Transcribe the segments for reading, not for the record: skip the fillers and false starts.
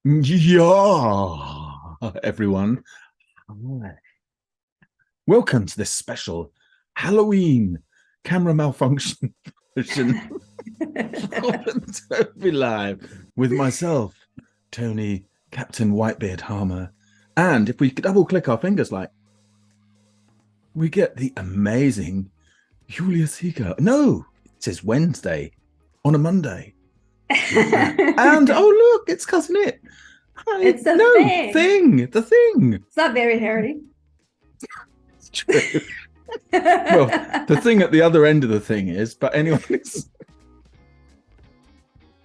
Yeah, everyone. Hi. Welcome to this special Halloween camera malfunction version of Adobe Live with myself, Tony, Captain Whitebeard Harmer. And if we double click our fingers, like, we get the amazing Julia Zieger. No, it says Wednesday on a Monday. And oh, look, it's Cousin It. It's a No, thing. the thing. It's not very hairy. It's true. Well, the thing at the other end of the thing is, but anyway,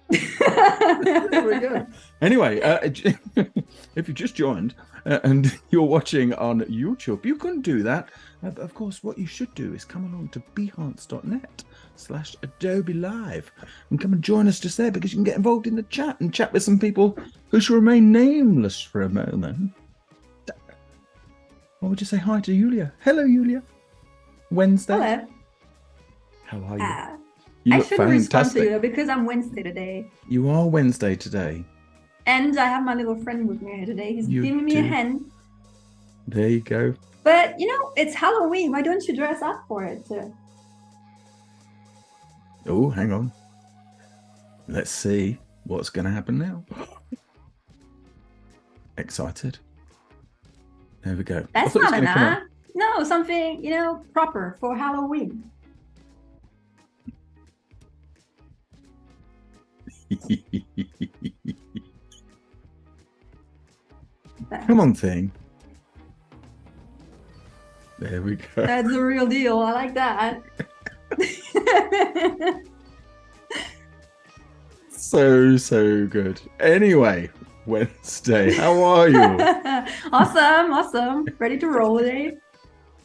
there we go. Anyway, if you just joined and you're watching on YouTube, you can do that. Of course, what you should do is come along to behance.net/Adobe Live and come and join us just there, because you can get involved in the chat and chat with some people who shall remain nameless for a moment. Or would you say hi to Julia? Hello, Julia. Wednesday. Hello. How are you? You I shouldn't respond to you because I'm Wednesday today. You are Wednesday today. And I have my little friend with me today. He's giving me a hand. There you go. But, you know, it's Halloween. Why don't you dress up for it? Oh, hang on. Let's see what's going to happen now. Excited. There we go. That's not enough. No, something, you know, proper for Halloween. Come on, thing. There we go. That's the real deal. I like that. So good. Anyway, Wednesday, how are you? Awesome. Ready to roll today?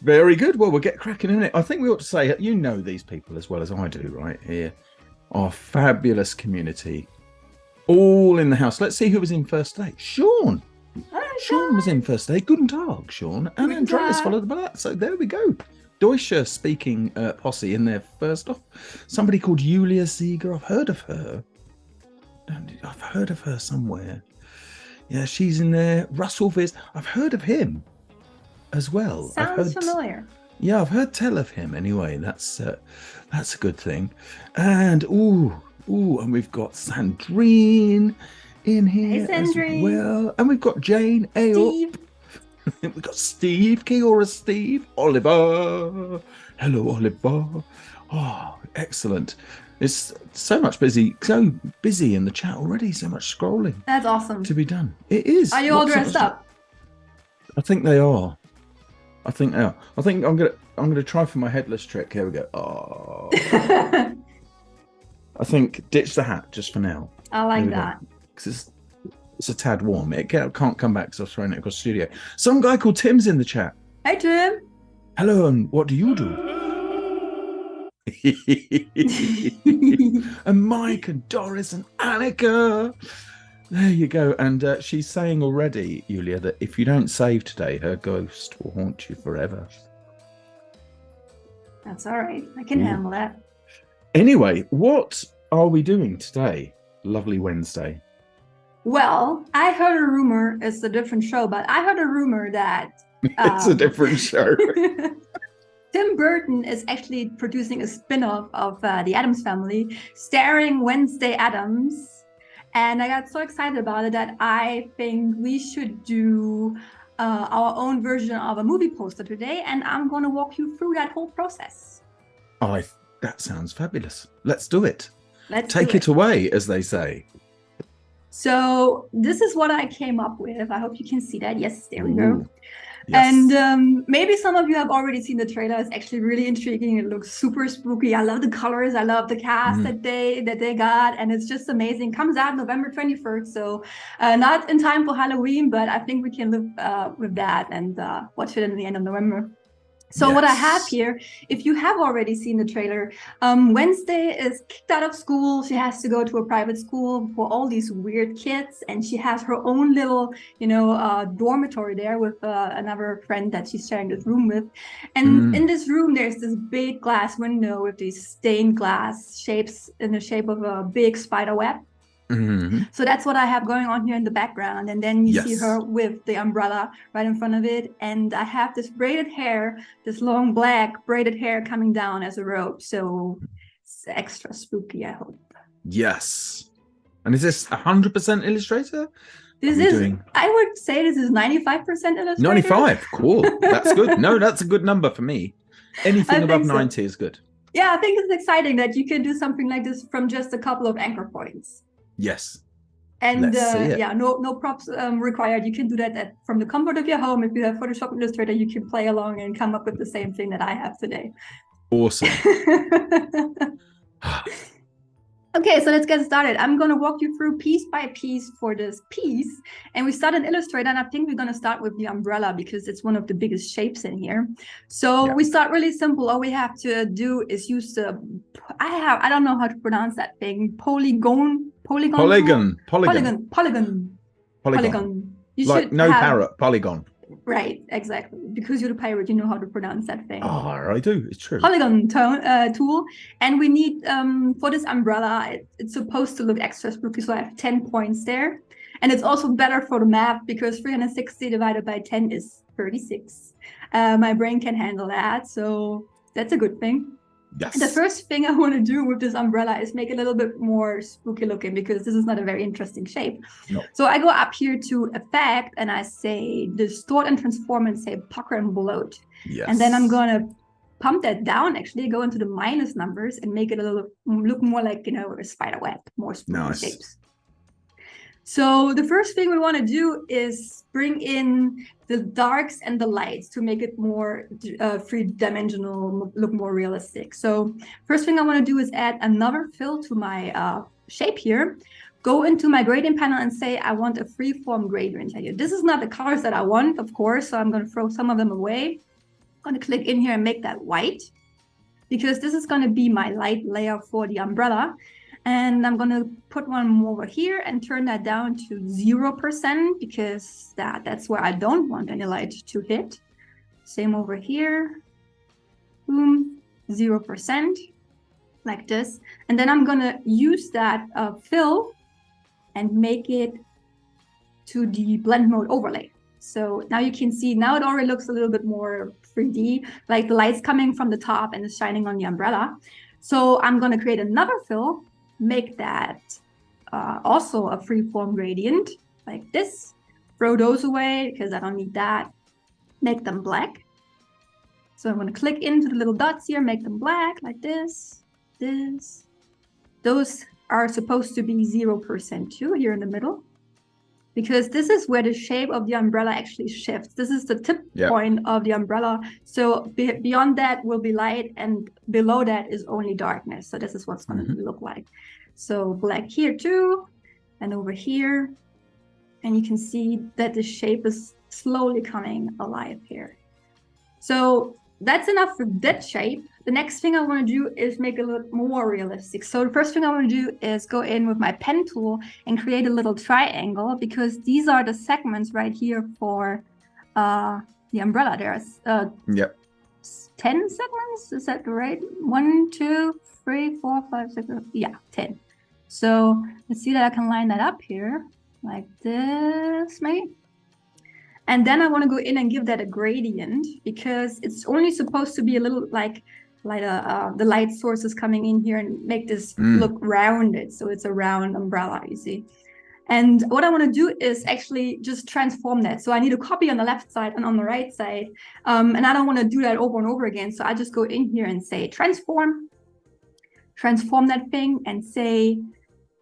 Very good. Well, we'll get cracking in it. I think we ought to say, you know these people as well as I do, right here. Our fabulous community. All in the house. Let's see who was in first today. Sean. Sean was in first today. Guten Tag, Sean. And Andreas followed by that. So there we go. Deutsche speaking posse in there first off. Somebody called Julia Zieger. I've heard of her. I've heard of her somewhere. Yeah, she's in there. Russell Viz. I've heard of him as well. Sounds familiar. Yeah, I've heard tell of him anyway. That's a good thing. And and we've got Sandrine in here as well. And we've got Jane Steve. We've got Steve, Kiora Steve, Oliver. Hello, Oliver. Oh, excellent. It's so busy in the chat already, so much scrolling. That's awesome. To be done. It is. Are you all dressed up? I think they are. I think I'm gonna try for my headless trick. Here we go. Oh. I think ditch the hat just for now. I like that. Because it's a tad warm. It can't come back because I've thrown it across the studio. Some guy called Tim's in the chat. Hey, Tim. Hello, and what do you do? And Mike and Doris and Annika. There you go. And she's saying already, Julia, that if you don't save today, her ghost will haunt you forever. That's all right. I can handle that. Anyway, what are we doing today? Lovely Wednesday. Well, I heard a rumor. It's a different show, but I heard a rumor that it's a different show. Tim Burton is actually producing a spin-off of The Addams Family, starring Wednesday Addams. And I got so excited about it that I think we should do our own version of a movie poster today. And I'm going to walk you through that whole process. That sounds fabulous. Let's do it. Let's take it away, as they say. So this is what I came up with. I hope you can see that. Yes, there we go. Yes. And maybe some of you have already seen the trailer. It's actually really intriguing. It looks super spooky. I love the colors. I love the cast that they got, and it's just amazing. Comes out November 21st, so not in time for Halloween, but I think we can live with that and watch it in the end of November. So what I have here, if you have already seen the trailer, Wednesday is kicked out of school. She has to go to a private school for all these weird kids, and she has her own little, dormitory there with another friend that she's sharing this room with. And in this room, there's this big glass window with these stained glass shapes in the shape of a big spider web. Mhm. So that's what I have going on here in the background. And then you see Yes. her with the umbrella right in front of it. And I have this braided hair, this long black braided hair coming down as a robe. So it's extra spooky, I hope. Yes. And is this 100% Illustrator? This we is, doing- I would say this is 95% Illustrator. 95. Cool. That's good. No, that's a good number for me. Anything I above think so. 90 is good. Yeah, I think it's exciting that you can do something like this from just a couple of anchor points. Yes. And Let's see it. yeah, no props required. You can do that from the comfort of your home. If you have Photoshop Illustrator, you can play along and come up with the same thing that I have today. Awesome. Okay, so let's get started. I'm going to walk you through piece by piece for this piece. And we start in Illustrator, and I think we're going to start with the umbrella because it's one of the biggest shapes in here. So we start really simple. All we have to do is use the, I don't know how to pronounce that thing, polygon. You like should no parrot, polygon. Right, exactly. Because you're the pirate, you know how to pronounce that thing. Oh, I do. It's true. Polygon tool. And we need, for this umbrella, it's supposed to look extra spooky. So I have 10 points there. And it's also better for the math because 360 divided by 10 is 36. My brain can handle that. So that's a good thing. Yes. The first thing I want to do with this umbrella is make it a little bit more spooky looking because this is not a very interesting shape. No. So I go up here to Effect and I say Distort and Transform and say Pucker and Bloat. Yes. And then I'm going to pump that down, actually go into the minus numbers and make it a little look more like, you know, a spider web, more spooky shapes. So the first thing we want to do is bring in the darks and the lights to make it more three-dimensional, look more realistic. So first thing I want to do is add another fill to my shape here. Go into my gradient panel and say I want a free-form gradient here. This is not the colors that I want, of course, so I'm going to throw some of them away. I'm going to click in here and make that white because this is going to be my light layer for the umbrella. And I'm going to put one more over here and turn that down to 0% because that's where I don't want any light to hit. Same over here. Boom, 0%, like this. And then I'm going to use that fill and make it to the blend mode overlay. So now you can see, now it already looks a little bit more 3D, like the light's coming from the top and it's shining on the umbrella. So I'm going to create another fill, make that also a free-form gradient like this. Throw those away because I don't need that. Make them black. So I'm going to click into the little dots here, make them black like this, this. Those are supposed to be 0% too here in the middle because this is where the shape of the umbrella actually shifts. This is the tip point of the umbrella. So beyond that will be light and below that is only darkness. So this is what's going to look like. So black here too, and over here. And you can see that the shape is slowly coming alive here. So that's enough for that shape. The next thing I want to do is make it look more realistic. So the first thing I want to do is go in with my pen tool and create a little triangle because these are the segments right here for the umbrella. There's 10 segments. Is that right? 1, 2, 3, 4, 5, 6, yeah, 10. So let's see that I can line that up here like this, maybe. And then I want to go in and give that a gradient because it's only supposed to be a little like the light sources coming in here and make this look rounded. So it's a round umbrella, you see. And what I want to do is actually just transform that. So I need a copy on the left side and on the right side. And I don't want to do that over and over again. So I just go in here and say transform that thing and say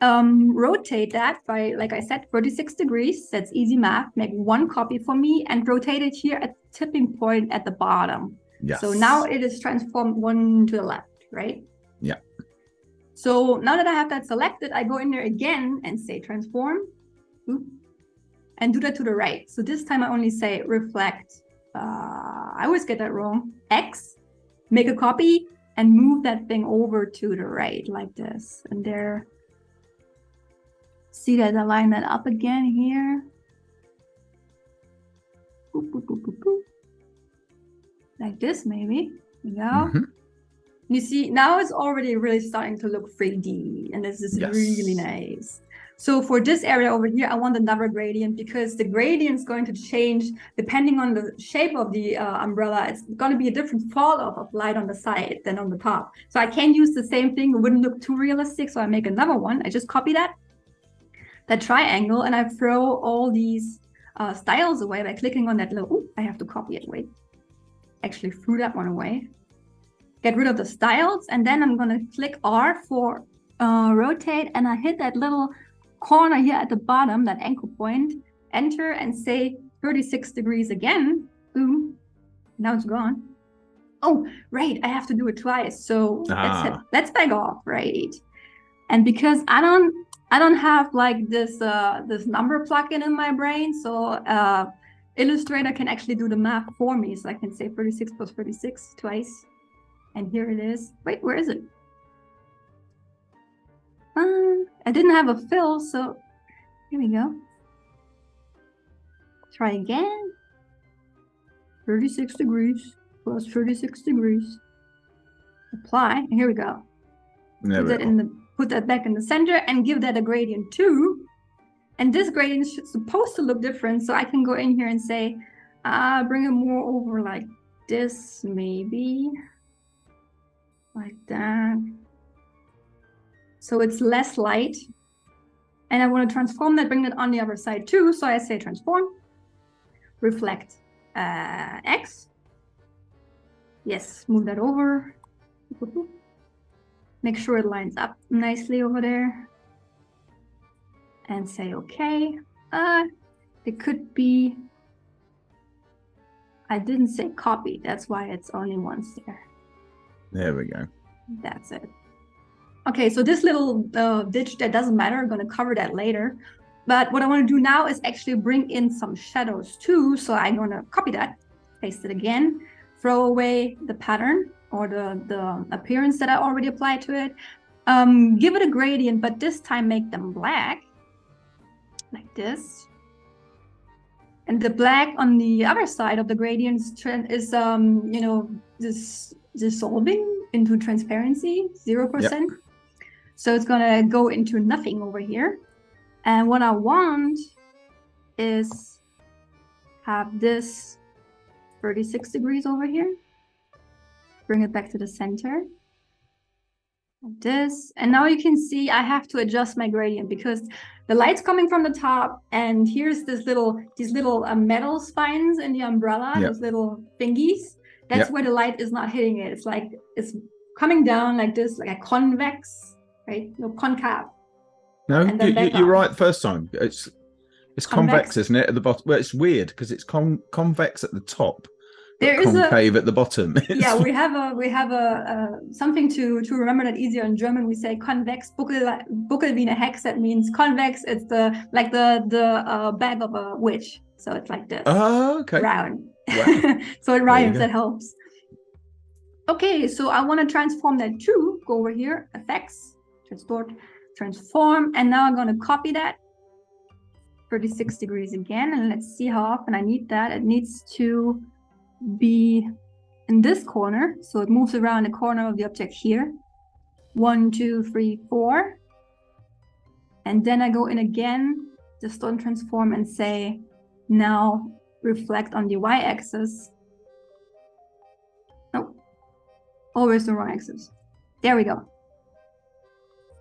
rotate that by, like I said, 36 degrees. That's easy math. Make one copy for me and rotate it here at the tipping point at the bottom. Yes. So now it is transformed one to the left, right? Yeah. So now that I have that selected, I go in there again and say transform and do that to the right. So this time I only say reflect. I always get that wrong. X, make a copy and move that thing over to the right like this. And there. See that I line that up again here. Boop, boop, boop, boop, boop. Like this, maybe. There you go. You see, now it's already really starting to look 3D, and this is really nice. So for this area over here, I want another gradient because the gradient is going to change depending on the shape of the umbrella. It's going to be a different fall off of light on the side than on the top. So I can't use the same thing. It wouldn't look too realistic. So I make another one. I just copy that triangle, and I throw all these styles away by clicking on that little, ooh, I have to copy it, wait. Actually threw that one away. Get rid of the styles, and then I'm going to click R for rotate, and I hit that little corner here at the bottom, that anchor point, enter and say 36 degrees again. Boom. Now it's gone. Oh, right. I have to do it twice. So let's back off, right? And because I don't have like this number plugin in my brain, so Illustrator can actually do the math for me. So I can say 36 plus 36 twice. And here it is. Wait, where is it? I didn't have a fill, so here we go. Try again. 36 degrees plus 36 degrees. Apply, and here we go. Put that back in the center and give that a gradient too. And this gradient is supposed to look different, so I can go in here and say, bring it more over like this, maybe. Like that. So it's less light. And I want to transform that, bring that on the other side too. So I say transform, reflect X. Yes, move that over. Make sure it lines up nicely over there. And say okay. It could be, I didn't say copy. That's why it's only once there. There we go. That's it. Okay, so this little ditch, that doesn't matter. I'm going to cover that later. But what I want to do now is actually bring in some shadows too. So I'm going to copy that, paste it again, throw away the pattern or the appearance that I already applied to it. Give it a gradient, but this time make them black, like this. And the black on the other side of the gradient is you know, this dissolving into transparency, 0%. Yep. So it's gonna go into nothing over here. And what I want is have this 36 degrees over here. Bring it back to the center. Like this. And now you can see I have to adjust my gradient because the light's coming from the top, and here's these little metal spines in the umbrella, yep. Those little thingies. That's yep. Where the light is not hitting it. It's like it's coming down like this, like a convex, right? No, concave. No, you're right. First time, it's convex, isn't it? At the bottom. Well, it's weird because it's convex at the top. There is concave at the bottom. Yeah, we have a something to remember that easier in German. We say convex Buckelwiener Hex. That means convex. It's the bag of a witch. So it's like this. Oh, okay. Round. Wow. So it rhymes. That helps. Okay, so I want to transform that too. Go over here, effects, distort, transform, and now I'm going to copy that 36 degrees again, and let's see how often I need that. It needs to be in this corner, so it moves around the corner of the object here. 1, 2, 3, 4, and then I go in again, distort and transform, and say now reflect on the y-axis. Nope, always the wrong axis. There we go.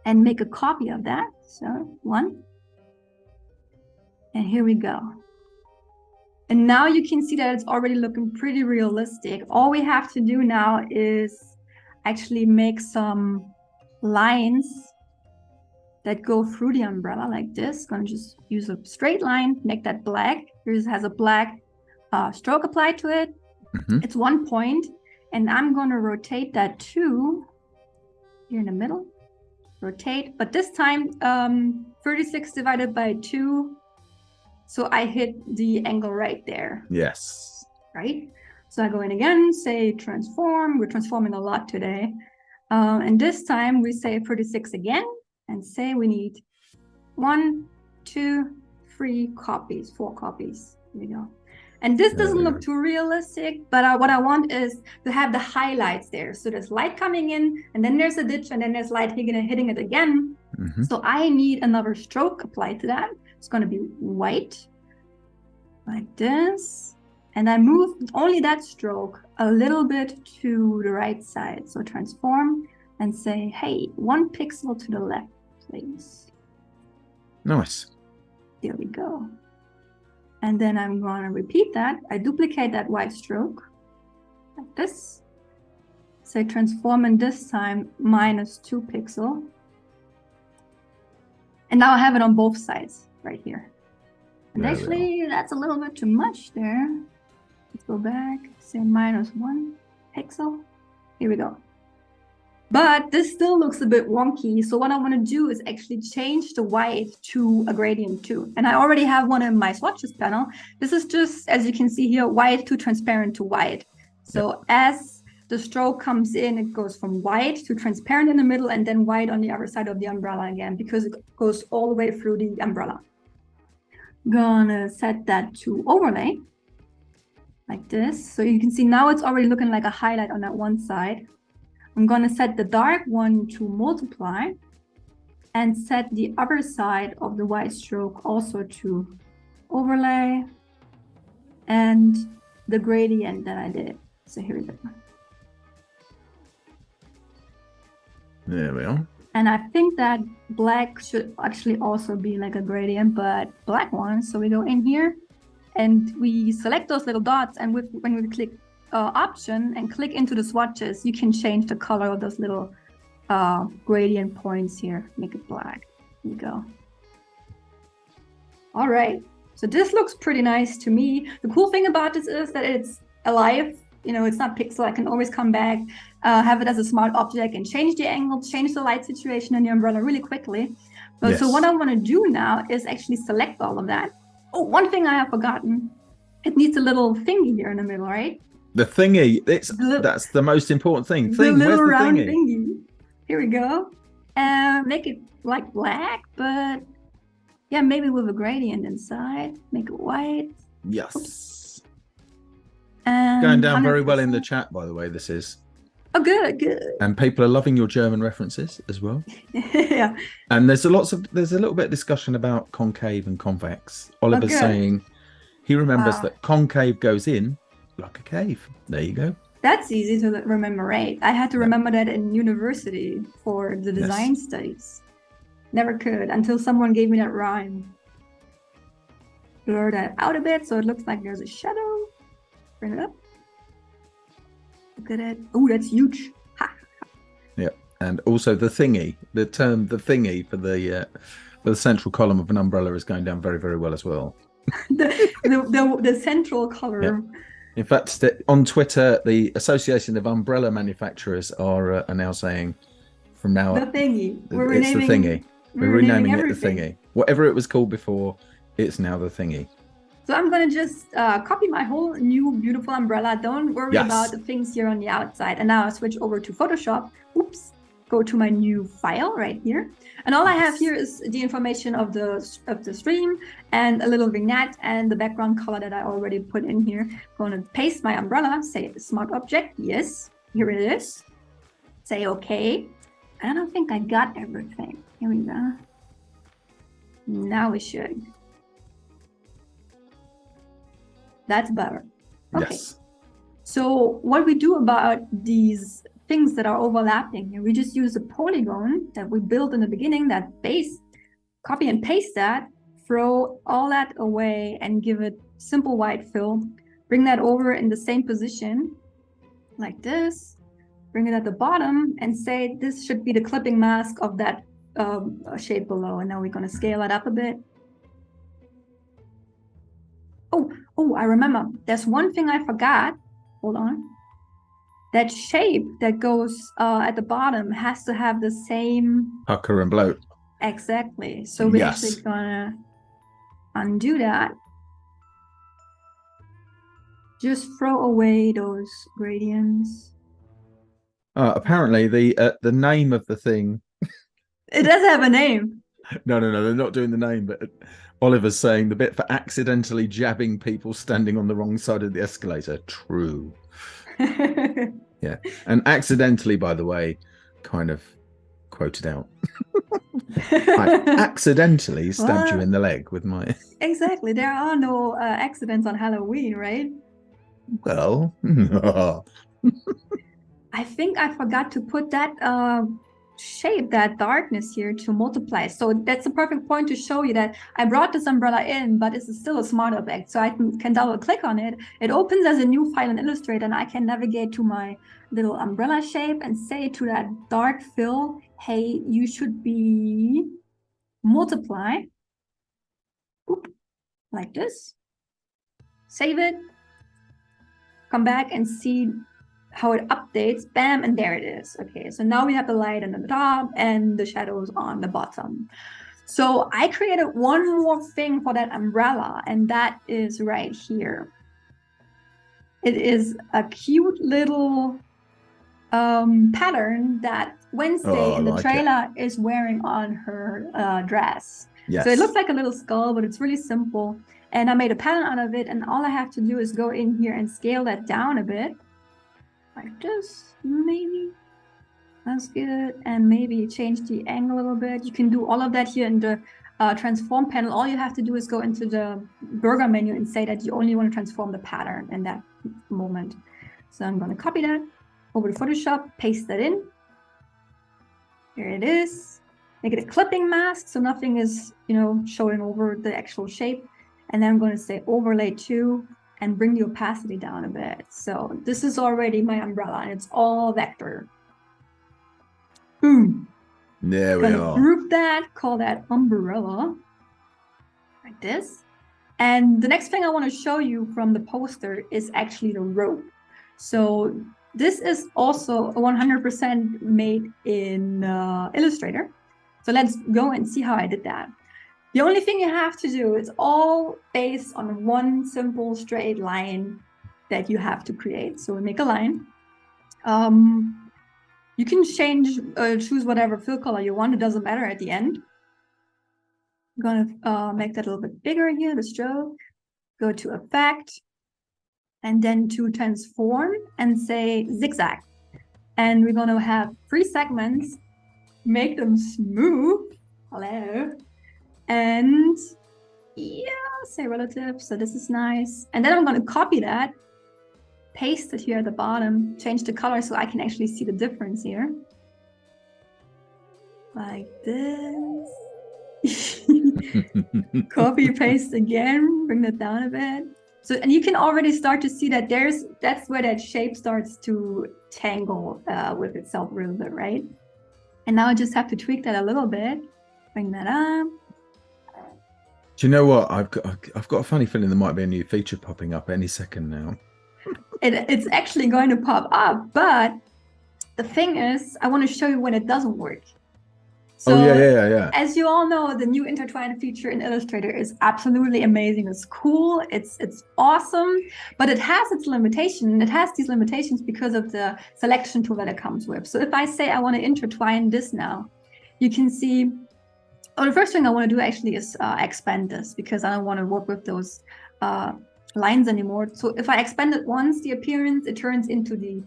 And make a copy of that. So 1, and here we go. And now you can see that it's already looking pretty realistic. All we have to do now is actually make some lines that go through the umbrella like this. I'm gonna just use a straight line, make that black. Here's has a black stroke applied to it. Mm-hmm. It's 1 point, and I'm gonna rotate that too. Here in the middle, rotate. But this time, 36 divided by 2. So I hit the angle right there. Yes. Right? So I go in again, say transform. We're transforming a lot today. And this time we say 36 again and say we need 1, 2, 3 copies, 4 copies. Here we go. And this doesn't look too realistic, but what I want is to have the highlights there. So there's light coming in, and then there's a ditch, and then there's light hitting it again. Mhm. So I need another stroke applied to that. It's going to be white, like this. And I move only that stroke a little bit to the right side. So transform and say, hey, 1 pixel to the left, please. Nice. There we go. And then I'm going to repeat that. I duplicate that white stroke like this. Say transform, and this time -2 pixel. And now I have it on both sides right here. And There we actually, that's a little bit too much there. Let's go back, say -1 pixel. Here we go. But this still looks a bit wonky. So what I want to do is actually change the white to a gradient too. And I already have one in my swatches panel. This is just, as you can see here, white to transparent to white. So as the stroke comes in, it goes from white to transparent in the middle, and then white on the other side of the umbrella again, because it goes all the way through the umbrella. Gonna set that to overlay like this. So you can see now it's already looking like a highlight on that one side. I'm going to set the dark one to multiply and set the other side of the white stroke also to overlay and the gradient that I did. So here we go. There we are. And I think that black should actually also be like a gradient, but black one. So we go in here and we select those little dots, and when we click option and click into the swatches, you can change the color of those little gradient points here. Make it black. Here we go. All right. So this looks pretty nice to me. The cool thing about this is that it's alive. You know, it's not pixel. I can always come back, have it as a smart object and change the angle, change the light situation in the umbrella really quickly. But Yes. so what I want to do now is actually select all of that. Oh, one thing I have forgotten. It needs a little thingy here in the middle, right? The thingy, that's the most important thing. The little Where's the round thingy? thingy. Here we go. Make it like black, but yeah, maybe with a gradient inside. Make it white. Yes. Oops. And Going down very well in the 100%. chat, by the way, this is. Oh, good, good. And people are loving your German references as well. Yeah. And there's a little bit of discussion about concave and convex. Oliver's good. saying he remembers Wow. that concave goes in like a cave. There you go. That's easy to remember, right? I had to remember that in university for the design studies. Never could until someone gave me that rhyme. Blur that out a bit so it looks like there's a shadow. Bring it up. Look at it. Oh, that's huge. Ha. Yeah. And also the thingy, the term the thingy for the central column of an umbrella is going down very, very well as well. the central color. Yeah. In fact, on Twitter, the Association of Umbrella Manufacturers are now saying from now The on, thingy. it's the thingy. We're renaming it the everything. thingy. Whatever it was called before, it's now the thingy. So I'm gonna just copy my whole new beautiful umbrella. Don't worry Yes. about the things here on the outside. And now I switch over to Photoshop. Oops. Go to my new file right here. And all I have here is the information of the stream and a little vignette and the background color that I already put in here. I'm going to paste my umbrella, say smart object. Yes, here it is. Say okay. I don't think I got everything. Here we go. Now we should. That's better. Okay. Yes. So what we do about these things that are overlapping here, we just use a polygon that we built in the beginning, that base, copy and paste that, throw all that away and give it simple white fill, bring that over in the same position like this, bring it at the bottom and say this should be the clipping mask of that shape below. And now we're going to scale it up a bit. Oh, I remember. There's one thing I forgot. Hold on. That shape that goes at the bottom has to have the same. Pucker and bloat. Exactly. So we're Yes. actually gonna undo that. Just throw away those gradients. Apparently, the name of the thing. It does have a name. No, they're not doing the name, but Oliver's saying the bit for accidentally jabbing people standing on the wrong side of the escalator. True. Yeah. And accidentally, by the way, kind of quoted out. I accidentally stabbed you Well, in the leg with my... exactly. There are no accidents on Halloween, right? Well, I think I forgot to put that shape, that darkness here to multiply. So that's a perfect point to show you that I brought this umbrella in, but it's still a smart object. So I can double click on it. It opens as a new file in Illustrator, and I can navigate to my little umbrella shape and say to that dark fill, hey, you should be multiply. Oop, like this. Save it. Come back and see how it updates. Bam, and there it is. Okay, so now we have the light on the top and the shadows on the bottom. So I created one more thing for that umbrella, and that is right here. It is a cute little pattern that Wednesday in the trailer is wearing on her dress. Yes. So it looks like a little skull, but it's really simple. And I made a pattern out of it, and all I have to do is go in here and scale that down a bit. Like this, maybe. That's good. And maybe change the angle a little bit. You can do all of that here in the transform panel. All you have to do is go into the burger menu and say that you only want to transform the pattern in that moment. So I'm going to copy that over to Photoshop, paste that in. Here it is. Make it a clipping mask so nothing is, showing over the actual shape. And then I'm going to say overlay 2 and bring the opacity down a bit. So this is already my umbrella, and it's all vector. Boom. There we are. Group that, call that umbrella, like this. And the next thing I want to show you from the poster is actually the rope. So this is also 100% made in Illustrator. So let's go and see how I did that. The only thing you have to do is all based on one simple straight line that you have to create. So we make a line. You can choose whatever fill color you want. It doesn't matter at the end. I'm gonna make that a little bit bigger here, the stroke. Go to Effect, and then to Transform and say Zigzag. And we're gonna have 3 segments, make them smooth. Hello. And yeah, say relative. So this is nice. And then I'm going to copy that, paste it here at the bottom, change the color so I can actually see the difference here. Like this. Copy, paste again, bring that down a bit. So, and you can already start to see that that's where that shape starts to tangle with itself a little bit, right? And now I just have to tweak that a little bit, bring that up. Do you know what? I've got a funny feeling there might be a new feature popping up any second now. It's actually going to pop up, but the thing is, I want to show you when it doesn't work. So, yeah. As you all know, the new intertwine feature in Illustrator is absolutely amazing. It's cool, it's awesome, but it has its limitation. It has these limitations because of the selection tool that it comes with. So if I say I want to intertwine this now, you can see. Oh, the first thing I want to do actually is expand this because I don't want to work with those lines anymore. So if I expand it once, the appearance, it turns into the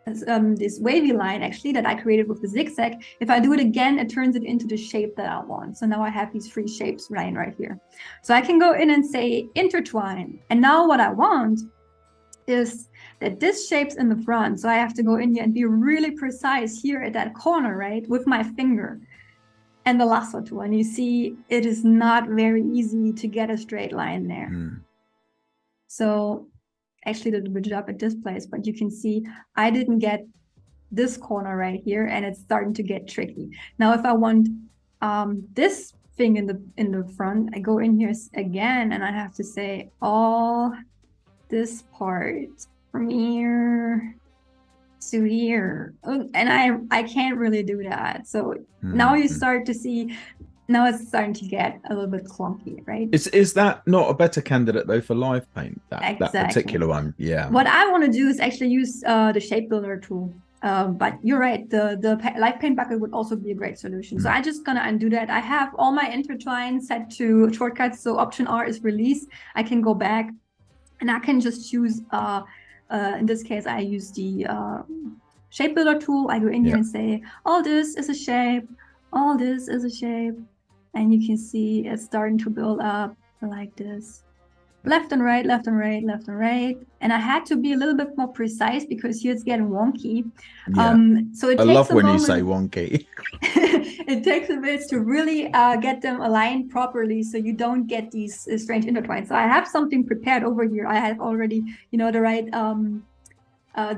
this wavy line actually that I created with the zigzag. If I do it again, it turns it into the shape that I want. So now I have these 3 shapes right here. So I can go in and say intertwine. And now what I want is that this shape's in the front. So I have to go in here and be really precise here at that corner, right, with my finger. And the lasso tool, and you see it is not very easy to get a straight line there. So actually did a good job at this place, but you can see I didn't get this corner right here, and it's starting to get tricky. Now if I want this thing in the front, I go in here again and I have to say all this part from here to here, and I can't really do that. So now you start to see, now it's starting to get a little bit clunky, right? Is that not a better candidate though for live paint? That particular one, yeah. What I want to do is actually use the shape builder tool. But you're right, the live paint bucket would also be a great solution. So I'm just gonna undo that. I have all my intertwine set to shortcuts. So Option R is release. I can go back and I can just choose in this case, I use the shape builder tool, I go in here and say, all this is a shape, all this is a shape. And you can see it's starting to build up like this. Left and right, left and right, left and right. And I had to be a little bit more precise because here it's getting wonky. So it I takes love when moment. you say wonky. It takes a bit to really get them aligned properly so you don't get these strange intertwines. So I have something prepared over here. I have already, you know, the right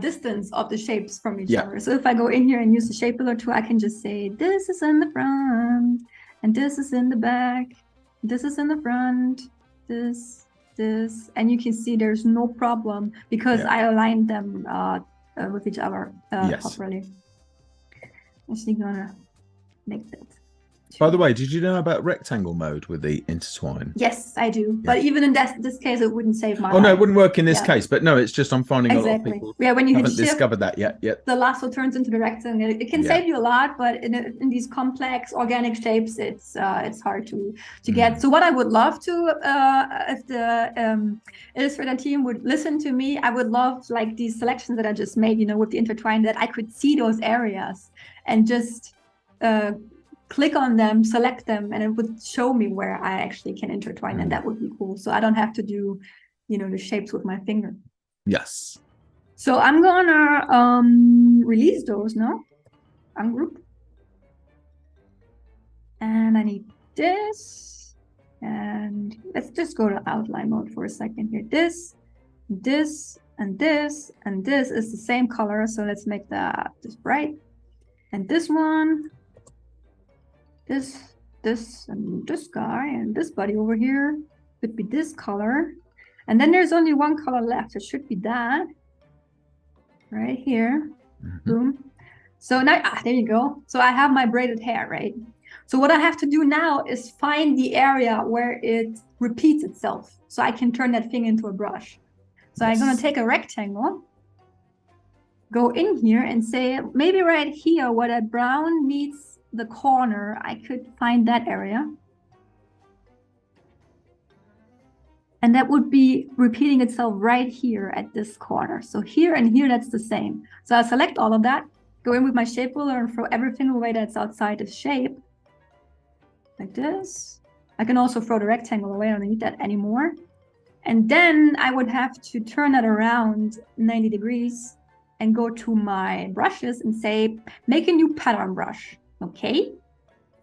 distance of the shapes from each other. So if I go in here and use the shape builder tool, I can just say, this is in the front, and this is in the back, this is in the front, this, and you can see there's no problem because I aligned them with each other properly. I'm actually gonna make that. By the way, did you know about rectangle mode with the intertwine? Yes, I do. But even in this case, it wouldn't save my life. No, it wouldn't work in this case. But no, it's just I'm finding a lot of people when you haven't hit shift, discovered that yet. The lasso turns into the rectangle. It can save you a lot, but in these complex organic shapes, it's hard to get. So what I would love to, if the Illustrator team would listen to me, I would love like these selections that I just made, you know, with the intertwine, that I could see those areas and just click on them, select them, and it would show me where I actually can intertwine, and that would be cool. So I don't have to do, you know, the shapes with my finger. Yes. So I'm gonna release those now. Ungroup. And I need this. And let's just go to outline mode for a second here. This, and this, and this, and this is the same color. So let's make that this bright. And this one. This, and this guy, and this buddy over here could be this color. And then there's only one color left. It should be that right here. Boom. So now, there you go. So I have my braided hair, right? So what I have to do now is find the area where it repeats itself. So I can turn that thing into a brush. So I'm going to take a rectangle, go in here and say, maybe right here where that brown meets the corner, I could find that area. And that would be repeating itself right here at this corner. So here and here, that's the same. So I select all of that, go in with my shape ruler and throw everything away that's outside the shape. Like this. I can also throw the rectangle away. I don't need that anymore. And then I would have to turn that around 90 degrees and go to my brushes and say, make a new pattern brush. Okay,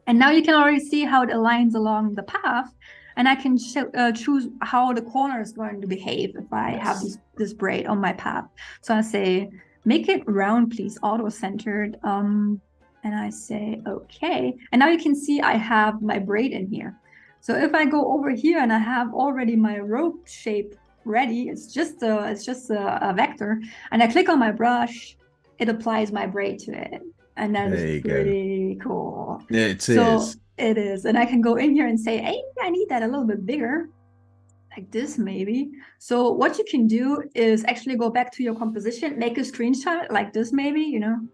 and now you can already see how it aligns along the path, and I can choose how the corner is going to behave if I have this braid on my path. So I say, make it round, please, auto-centered, and I say, okay. And now you can see I have my braid in here. So if I go over here and I have already my rope shape ready, it's just a vector, and I click on my brush, it applies my braid to it. And that is pretty cool. It is. And I can go in here and say, hey, I need that a little bit bigger, like this maybe. So what you can do is actually go back to your composition, make a screenshot like this maybe, you know,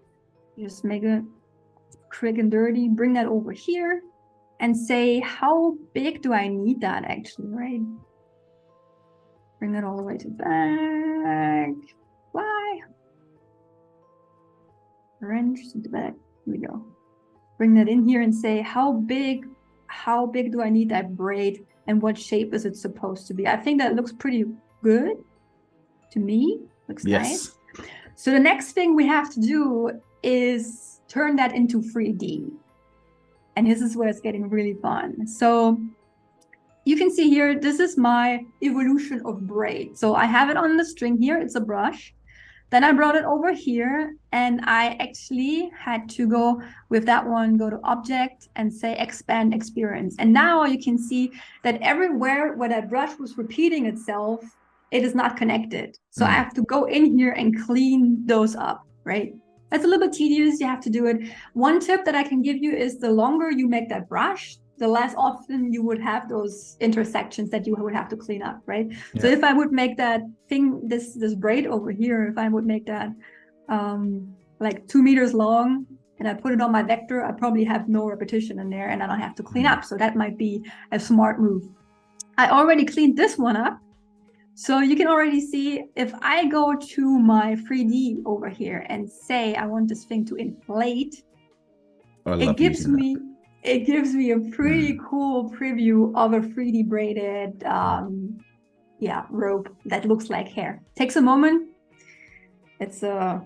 just make it quick and dirty, bring that over here and say, how big do I need that actually, right? Bring that all the way to back. Why? Wrench to the back. Here we go. Bring that in here and say, how big do I need that braid and what shape is it supposed to be? I think that looks pretty good to me. Looks nice. So the next thing we have to do is turn that into 3D. And this is where it's getting really fun. So you can see here, this is my evolution of braid. So I have it on the string here. It's a brush. Then I brought it over here and I actually had to go with that one, go to object and say expand experience. And now you can see that everywhere where that brush was repeating itself, it is not connected. So I have to go in here and clean those up, right? That's a little bit tedious. You have to do it. One tip that I can give you is the longer you make that brush, the less often you would have those intersections that you would have to clean up, right? So if I would make that thing, this braid over here, if I would make that like 2 meters long and I put it on my vector, I probably have no repetition in there and I don't have to clean up. So that might be a smart move. I already cleaned this one up, So you can already see if I go to my 3D over here and say I want this thing to inflate, it gives me a pretty cool preview of a 3D braided rope that looks like hair. Takes a moment. It's a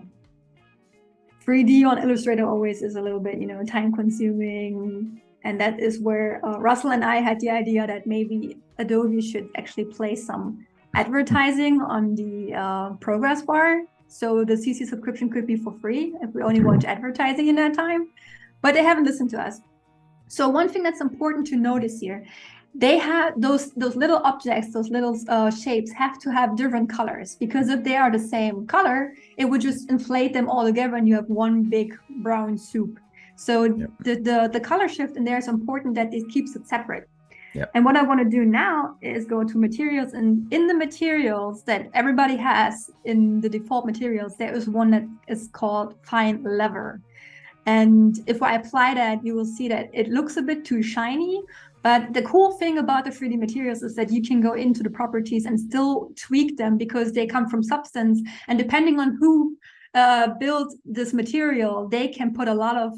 3D on Illustrator always is a little bit, time consuming. And that is where Russell and I had the idea that maybe Adobe should actually place some advertising on the progress bar. So the CC subscription could be for free if we only watch advertising in that time. But they haven't listened to us. So one thing that's important to notice here, they have those little objects, those little shapes have to have different colors, because if they are the same color, it would just inflate them all together and you have one big brown soup. So the color shift in there is important, that it keeps it separate. Yep. And what I want to do now is go to materials, and in the materials that everybody has in the default materials, there is one that is called fine leather. And if I apply that, you will see that it looks a bit too shiny. But the cool thing about the 3D materials is that you can go into the properties and still tweak them, because they come from substance. And depending on who built this material, they can put a lot of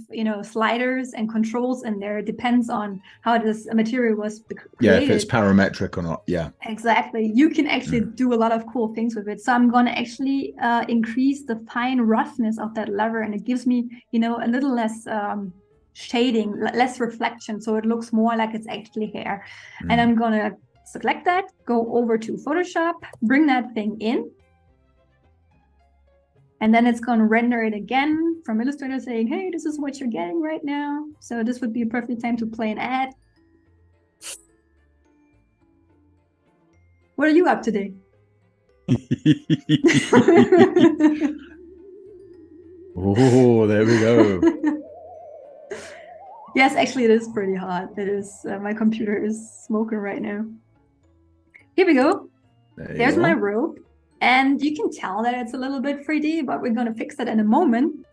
sliders and controls in there. It depends on how this material was created. Yeah, if it's parametric or not. Yeah, exactly. You can actually do a lot of cool things with it. So I'm going to actually increase the fine roughness of that leather, and it gives me a little less shading, less reflection, so it looks more like it's actually hair. And I'm going to select that, go over to Photoshop, bring that thing in. And then it's going to render it again from Illustrator, saying, hey, this is what you're getting right now. So this would be a perfect time to play an ad. What are you up today? Oh, there we go. Yes, actually, it is pretty hot. It is. My computer is smoking right now. Here we go. There's my rope. And you can tell that it's a little bit 3D, but we're going to fix that in a moment.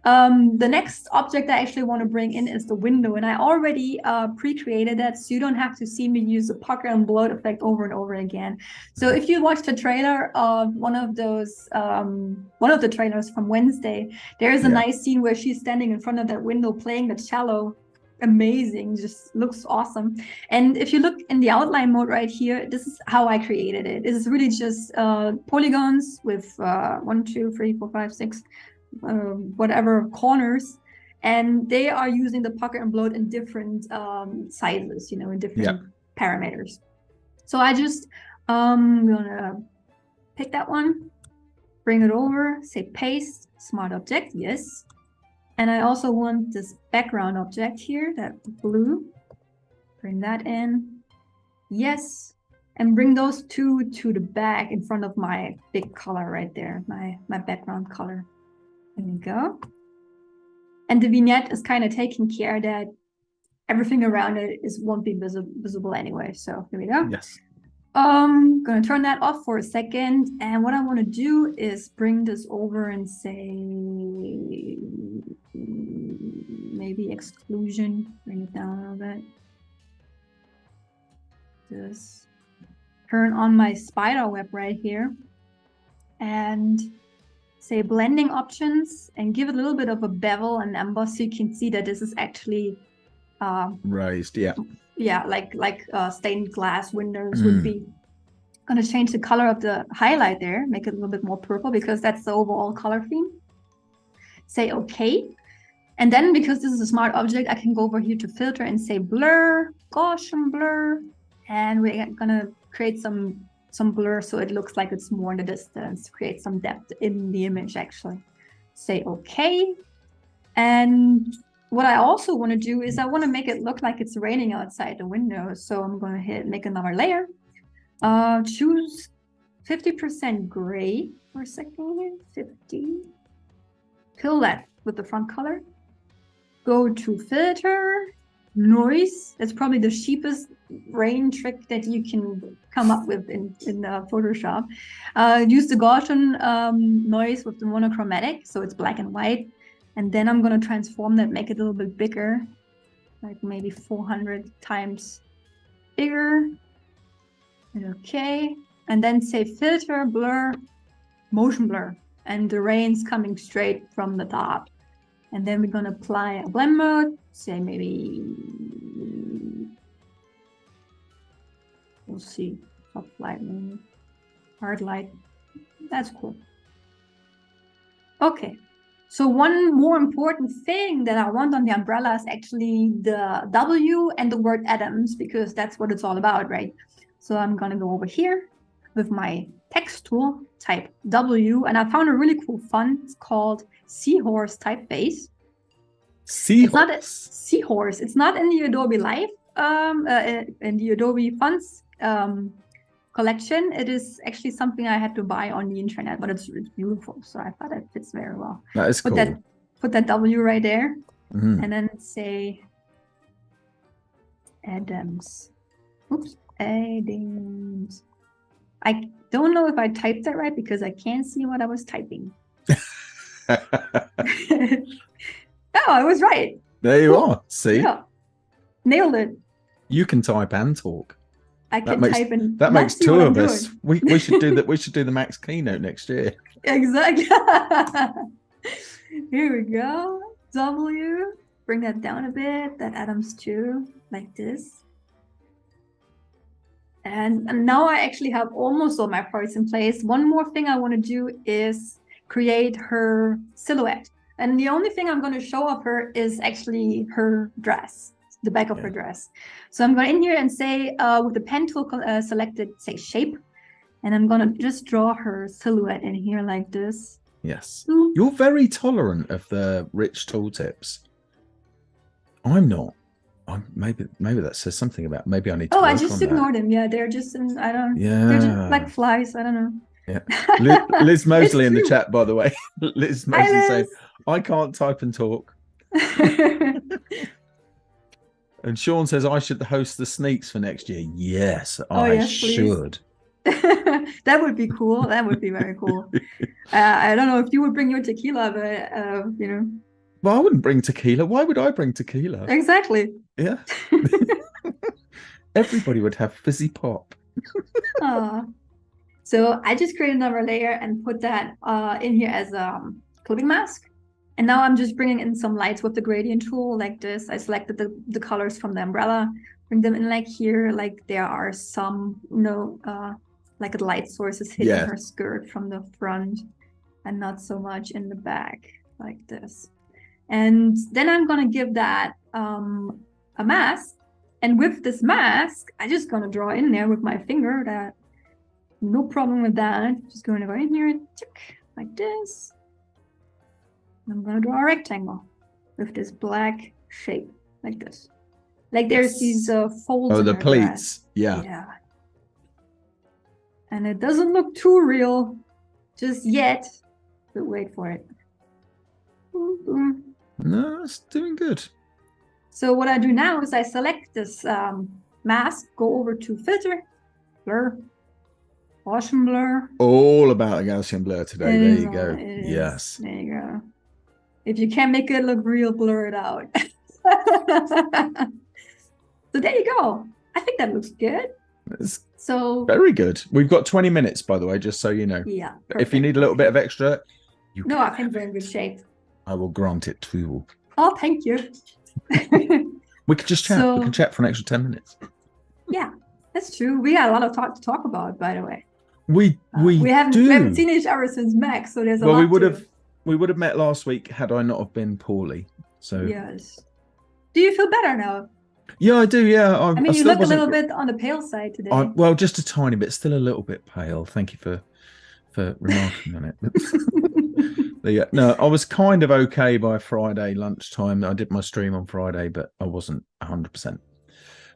The next object I actually want to bring in is the window. And I already pre-created that, so you don't have to see me use the pucker and bloat effect over and over again. So if you watched the trailer of one of the trailers from Wednesday, there is a nice scene where she's standing in front of that window playing the cello. Amazing, just looks awesome. And if you look in the outline mode right here, this is how I created it. This is really just polygons with 1, 2, 3, 4, 5, 6 whatever corners, and they are using the pucker and bloat in different sizes, in different parameters. So I just gonna pick that one, bring it over, say paste, smart object, yes. And I also want this background object here, that blue. Bring that in. Yes. And bring those two to the back in front of my big color right there, my background color. There we go. And the vignette is kind of taking care that everything around it won't be visible anyway. So here we go. Yes. I'm going to turn that off for a second. And what I want to do is bring this over and say, maybe exclusion, bring it down a little bit. Just turn on my spider web right here and say blending options and give it a little bit of a bevel and emboss so you can see that this is actually raised, like stained glass windows would be. Going to change the color of the highlight there, make it a little bit more purple, because that's the overall color theme. Say okay. And then, because this is a smart object, I can go over here to filter and say blur, Gaussian blur. And we're going to create some blur so it looks like it's more in the distance, create some depth in the image actually. Say okay. And what I also want to do is I want to make it look like it's raining outside the window. So I'm going to make another layer. Choose 50% gray for a second. 50. Fill that with the front color. Go to filter, noise. That's probably the cheapest rain trick that you can come up with in Photoshop. Use the Gaussian noise with the monochromatic, so it's black and white. And then I'm going to transform that, make it a little bit bigger, like maybe 400 times bigger. Okay. and then say filter, blur, motion blur, and the rain's coming straight from the top. And then we're gonna apply a blend mode, say maybe, we'll see, soft light, maybe, hard light. That's cool. Okay, so one more important thing that I want on the umbrella is actually the W and the word Adams, because that's what it's all about, right? So I'm gonna go over here with my text tool, type W, and I found a really cool font. It's called Seahorse Typeface. Seahorse. It's not a Seahorse. It's not in the Adobe Live, in the Adobe Fonts collection. It is actually something I had to buy on the internet, but it's beautiful. So I thought it fits very well. That is cool. Put that W right there, and then say Adams. Oops, Adams. I don't know if I typed that right because I can't see what I was typing. Oh, I was right. There you are. See? Yeah. Nailed it. You can type and talk. I can type and that makes two of us. We should do that. We should do the Max keynote next year. Exactly. Here we go. W. Bring that down a bit. That Adams too, like this. And now I actually have almost all my parts in place. One more thing I want to do is create her silhouette. And the only thing I'm going to show of her is actually her dress, the back of her dress. So I'm going in here and say, with the pen tool selected, say shape. And I'm going to just draw her silhouette in here like this. Yes. You're very tolerant of the rich tooltips. I'm not. Maybe that says something about, maybe I need to work I just on ignored that. them. Yeah, they're just in, I don't, yeah. They're just like flies. I don't know. Yeah. Liz Mosley in the chat, by the way. Liz Mosley saying, I can't type and talk. And Sean says, I should host the sneaks for next year. Yes, I should. That would be cool. That would be very cool. I don't know if you would bring your tequila, but, you know. Well, I wouldn't bring tequila. Why would I bring tequila? Exactly. Yeah. Everybody would have fizzy pop. So I just created another layer and put that in here as a clipping mask. And now I'm just bringing in some lights with the gradient tool like this. I selected the colors from the umbrella, bring them in like here, like there are some, like a light sources hitting her skirt from the front and not so much in the back like this. And then I'm going to give that a mask. And with this mask, I'm just going to draw in there with my finger. That no problem with that. Just going to go in here and tick like this. I'm going to draw a rectangle with this black shape like this. Like there's these folds. Oh, in the her pleats. dress. Yeah. And it doesn't look too real just yet, but wait for it. Boom, boom. No, it's doing good. So what I do now is I select this mask, go over to filter, blur, Gaussian blur. All about the Gaussian blur today. There you go. Yes. There you go. If you can't make it look real, blur it out. So there you go. I think that looks good. So very good. We've got 20 minutes, by the way, just so you know. Yeah. Perfect. If you need a little bit of extra, I think we're in good shape. I will grant it to you. Oh, thank you. We could just chat. We can chat for an extra 10 minutes. Yeah, that's true. We got a lot of to talk about, by the way. We haven't seen each other since Max, so there's a lot. We would have met last week had I not have been poorly. So yes. Do you feel better now? Yeah, I do. Yeah, I mean, you look a little bit on the pale side today. Well, just a tiny bit. Still a little bit pale. Thank you for remarking on it. Yeah, no, I was kind of okay by Friday lunchtime. I did my stream on Friday, but I wasn't 100%.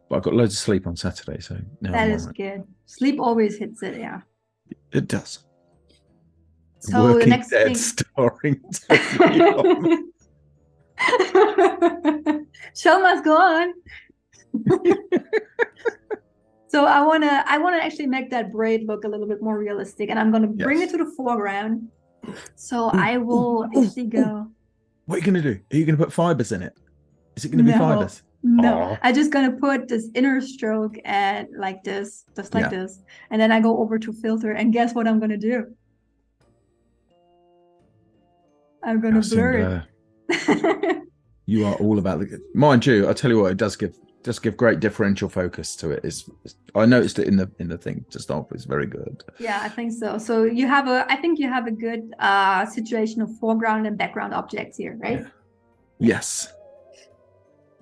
But I got loads of sleep on Saturday, so now that is good. Sleep always hits it, yeah. It does. So Working the next Dead thing... starring Show must go on. So I wanna actually make that braid look a little bit more realistic, and I'm gonna bring it to the foreground. So I will actually go. What are you gonna do? Are you gonna put fibers in it? Is it gonna be fibers? No, Oh, I'm just gonna put this inner stroke and like this, just like yeah. this. And then I go over to filter and guess what I'm gonna do? I'm gonna Calcium blur blur. it. You are all about the. Mind you, I tell you what, it does give great differential focus to it. I noticed it in the thing to start with. It's very good. Yeah, I think so. So I think you have a good situation of foreground and background objects here, right? Yeah. Yes.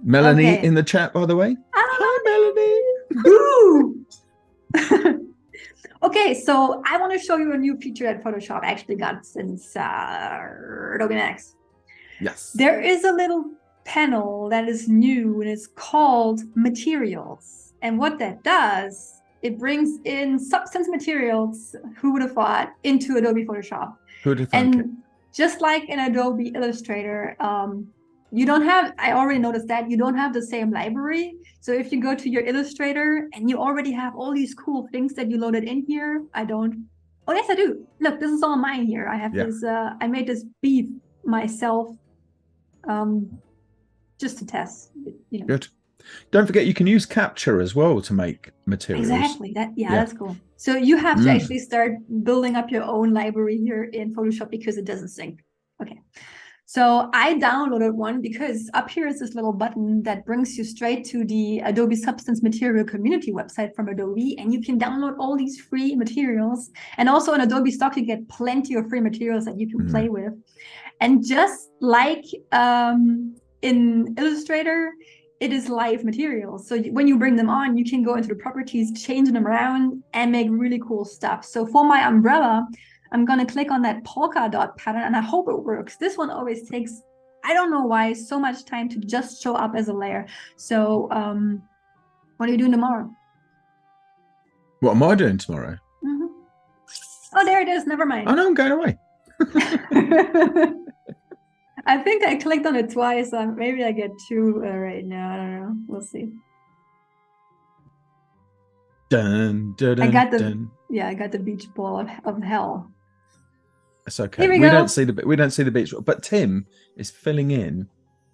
Melanie Okay. in the chat, by the way. Hi, Melanie. Boo! Okay, so I want to show you a new feature that Photoshop actually got since Adobe Max. Yes. There is a little panel that is new and it's called Materials. And what that does, it brings in substance materials, who would have thought, into Adobe Photoshop. Who would have thunk it? Just like in Adobe Illustrator, you don't have, I already noticed that you don't have the same library. So if you go to your Illustrator and you already have all these cool things that you loaded in here, I don't. Oh, yes, I do. Look, this is all mine here. I have this, I made this bead myself just to test. You know. Good. Don't forget, you can use capture as well to make materials. Exactly. That's cool. So you have to actually start building up your own library here in Photoshop because it doesn't sync. Okay. So I downloaded one because up here is this little button that brings you straight to the Adobe Substance Material Community website from Adobe, and you can download all these free materials. And also in Adobe Stock, you get plenty of free materials that you can play with. And just like in Illustrator, it is live materials. So when you bring them on, you can go into the properties, change them around, and make really cool stuff. So for my umbrella, I'm going to click on that polka dot pattern, and I hope it works. This one always takes, I don't know why, so much time to just show up as a layer. So what are you doing tomorrow? What am I doing tomorrow? Oh, there it is. Never mind. Oh, no, I'm going away. I think I clicked on it twice. Maybe I get two right now. I don't know. We'll see. Dun, dun, dun, I got the dun. I got the beach ball of hell. It's okay. Here we don't go. see the beach, but Tim is filling in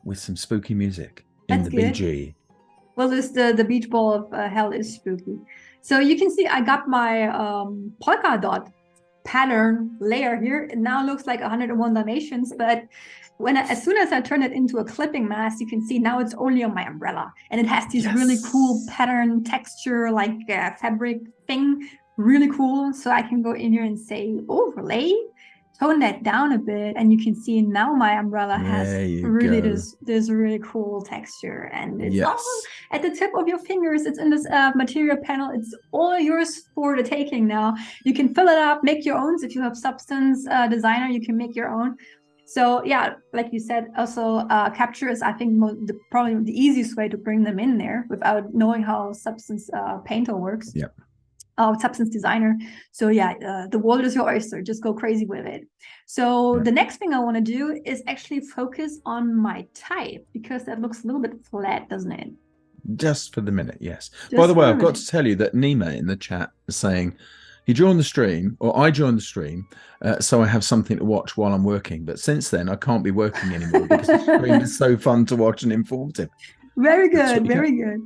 with some spooky music in That's the good. BG. Well, this the beach ball of hell is spooky. So you can see I got my polka dot pattern layer here. It now looks like 101 Dalmatians, but as soon as I turn it into a clipping mask, you can see now it's only on my umbrella, and it has this really cool pattern texture, like fabric thing, really cool. So I can go in here and say overlay, tone that down a bit, and you can see now my umbrella has really this really cool texture, and it's all at the tip of your fingers. It's in this material panel. It's all yours for the taking now. You can fill it up, make your own. If you have Substance Designer, you can make your own. So yeah, like you said, also capture is, I think, probably the easiest way to bring them in there without knowing how Substance Painter works. Yeah. Substance Designer. So yeah, the world is your oyster. Just go crazy with it. So the next thing I want to do is actually focus on my type, because that looks a little bit flat, doesn't it? Just for the minute, yes. By the way, I've got to tell you that Nima in the chat is saying he joined the stream, or I joined the stream, so I have something to watch while I'm working. But since then, I can't be working anymore because the stream is so fun to watch and informative. Very good, very good.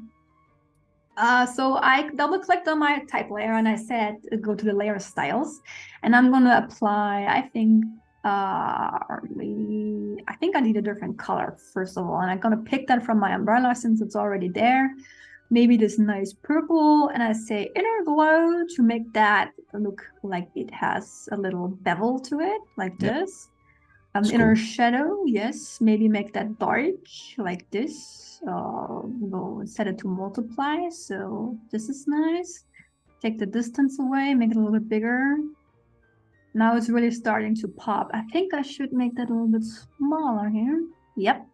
So I double clicked on my type layer and I said, go to the layer styles, and I'm going to apply, I think I need a different color first of all, and I'm going to pick that from my umbrella since it's already there. Maybe this nice purple, and I say inner glow to make that look like it has a little bevel to it, like this. Inner shadow, yes, maybe make that dark like this. We'll set it to multiply, so this is nice. Take the distance away, make it a little bit bigger. Now it's really starting to pop. I think I should make that a little bit smaller here. Yep.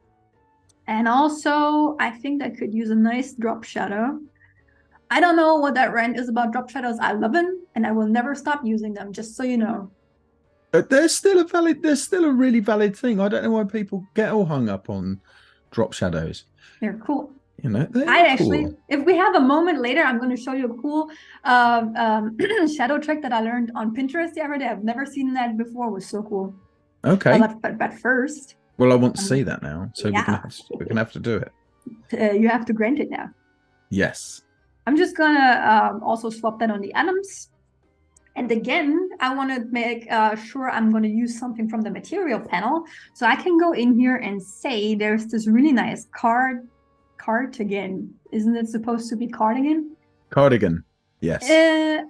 And also, I think I could use a nice drop shadow. I don't know what that rant is about drop shadows. I love them, and I will never stop using them, just so you know. They're still a really valid thing. I don't know why people get all hung up on drop shadows. They're cool. You know, cool. If we have a moment later, I'm going to show you a cool shadow trick that I learned on Pinterest the other day. I've never seen that before. It was so cool. Okay. But first. Well, I want to see that now, so we're gonna have to do it. You have to grant it now. Yes. I'm just gonna also swap that on the atoms. And again, I want to make sure I'm going to use something from the material panel. So I can go in here and say there's this really nice cardigan. Isn't it supposed to be cardigan? Cardigan. Yes.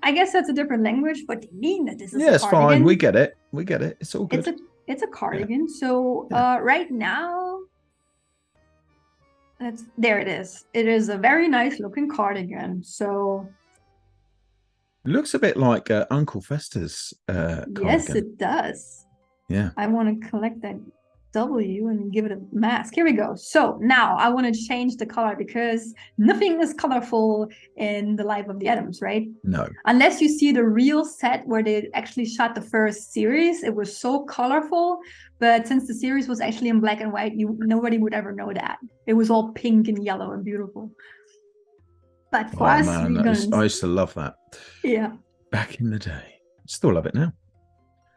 I guess that's a different language, but they mean that this is Yeah, a it's cardigan. fine. We get it. We get it. It's all good. It's a cardigan. Yeah. So right now, there it is. It is a very nice looking cardigan. So it looks a bit like Uncle Fester's cardigan. Yes, it does. Yeah. I want to collect that W and give it a mask. Here we go. So now I want to change the color because nothing is colorful in the life of the atoms, right? No. Unless you see the real set where they actually shot the first series, it was so colorful. But since the series was actually in black and white, nobody would ever know that. It was all pink and yellow and beautiful. But for us, I used to love that. Yeah. Back in the day. Still love it now.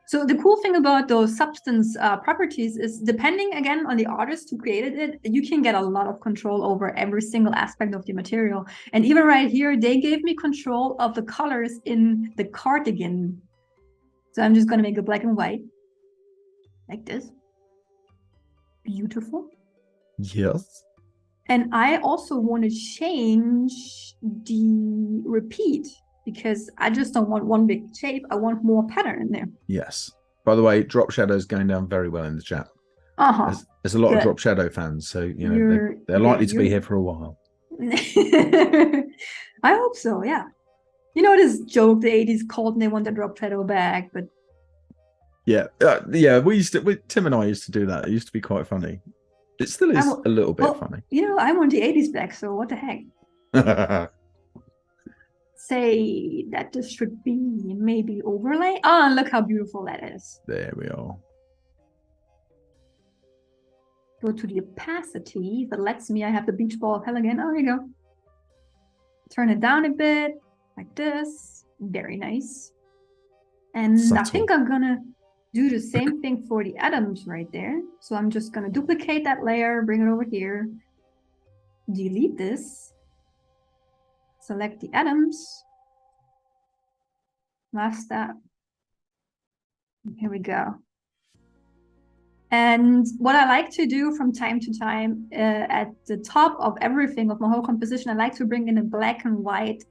So the cool thing about those substance properties is depending again on the artist who created it, you can get a lot of control over every single aspect of the material. And even right here, they gave me control of the colors in the cardigan. So I'm just going to make it black and white like this. Beautiful. Yes. And I also want to change the repeat because I just don't want one big shape. I want more pattern in there. Yes. By the way, drop shadow is going down very well in the chat. There's a lot of drop shadow fans, so you know they're likely to be here for a while. I hope so. Yeah. You know this joke the 80s called and they want the drop shadow back, but yeah, Tim and I used to do that. It used to be quite funny. It still is a little bit funny. You know, I want the 80s back, so what the heck? Say that this should be maybe overlay. Oh, look how beautiful that is. There we are. Go to the opacity that lets me, I have the beach ball of hell again. Oh, there you go. Turn it down a bit, like this. Very nice. And subtle. I think I'm gonna do the same thing for the atoms right there. So I'm just gonna duplicate that layer, bring it over here, delete this. Select the atoms. Last step. Here we go. And what I like to do from time to time, at the top of everything of my whole composition, I like to bring in a black and white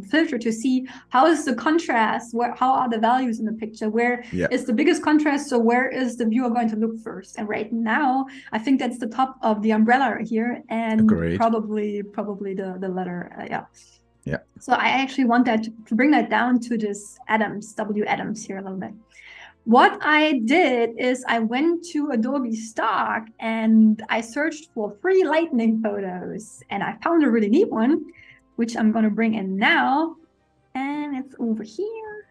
filter to see how is the contrast, how are the values in the picture, where is the biggest contrast, so where is the viewer going to look first. And right now I think that's the top of the umbrella here, and agreed. probably the letter. Yeah. So I actually want that to bring that down to this atoms, W atoms here a little bit. What I did is I went to Adobe Stock and I searched for free lightning photos, and I found a really neat one, which I'm going to bring in now. And it's over here.